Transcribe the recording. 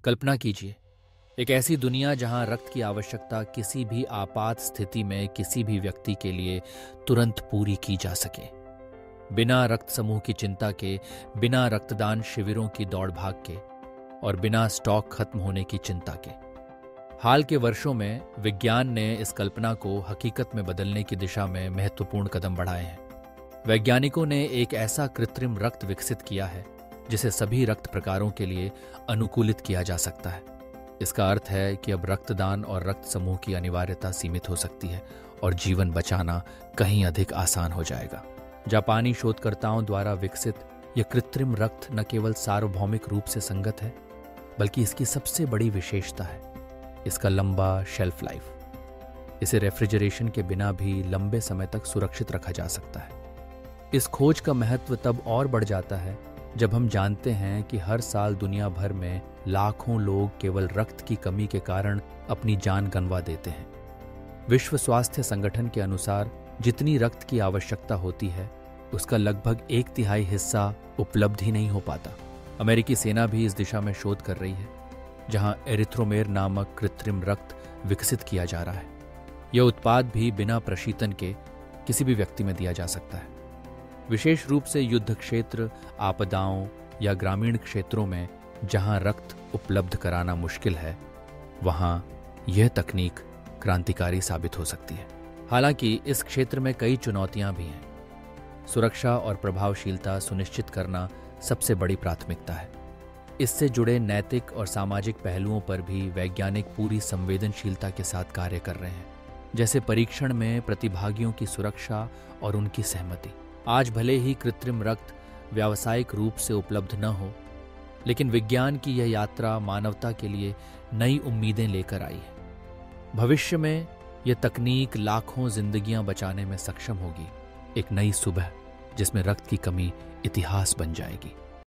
कल्पना कीजिए, एक ऐसी दुनिया जहां रक्त की आवश्यकता किसी भी आपात स्थिति में किसी भी व्यक्ति के लिए तुरंत पूरी की जा सके, बिना रक्त समूह की चिंता के, बिना रक्तदान शिविरों की दौड़ भाग के और बिना स्टॉक खत्म होने की चिंता के। हाल के वर्षों में विज्ञान ने इस कल्पना को हकीकत में बदलने की दिशा में महत्वपूर्ण कदम बढ़ाए हैं। वैज्ञानिकों ने एक ऐसा कृत्रिम रक्त विकसित किया है जिसे सभी रक्त प्रकारों के लिए अनुकूलित किया जा सकता है। इसका अर्थ है कि अब रक्तदान और रक्त समूह की अनिवार्यता सीमित हो सकती है और जीवन बचाना कहीं अधिक आसान हो जाएगा। जापानी शोधकर्ताओं द्वारा विकसित यह कृत्रिम रक्त न केवल सार्वभौमिक रूप से संगत है, बल्कि इसकी सबसे बड़ी विशेषता है इसका लंबा शेल्फ लाइफ। इसे रेफ्रिजरेशन के बिना भी लंबे समय तक सुरक्षित रखा जा सकता है। इस खोज का महत्व तब और बढ़ जाता है जब हम जानते हैं कि हर साल दुनिया भर में लाखों लोग केवल रक्त की कमी के कारण अपनी जान गंवा देते हैं। विश्व स्वास्थ्य संगठन के अनुसार जितनी रक्त की आवश्यकता होती है उसका लगभग 1/3 हिस्सा उपलब्ध ही नहीं हो पाता। अमेरिकी सेना भी इस दिशा में शोध कर रही है, जहां एरिथ्रोमेर नामक कृत्रिम रक्त विकसित किया जा रहा है। यह उत्पाद भी बिना प्रशीतन के किसी भी व्यक्ति में दिया जा सकता है। विशेष रूप से युद्ध क्षेत्र, आपदाओं या ग्रामीण क्षेत्रों में जहां रक्त उपलब्ध कराना मुश्किल है, वहां यह तकनीक क्रांतिकारी साबित हो सकती है। हालांकि इस क्षेत्र में कई चुनौतियां भी हैं। सुरक्षा और प्रभावशीलता सुनिश्चित करना सबसे बड़ी प्राथमिकता है। इससे जुड़े नैतिक और सामाजिक पहलुओं पर भी वैज्ञानिक पूरी संवेदनशीलता के साथ कार्य कर रहे हैं, जैसे परीक्षण में प्रतिभागियों की सुरक्षा और उनकी सहमति। आज भले ही कृत्रिम रक्त व्यावसायिक रूप से उपलब्ध न हो, लेकिन विज्ञान की यह यात्रा मानवता के लिए नई उम्मीदें लेकर आई है। भविष्य में यह तकनीक लाखों जिंदगियां बचाने में सक्षम होगी, एक नई सुबह जिसमें रक्त की कमी इतिहास बन जाएगी।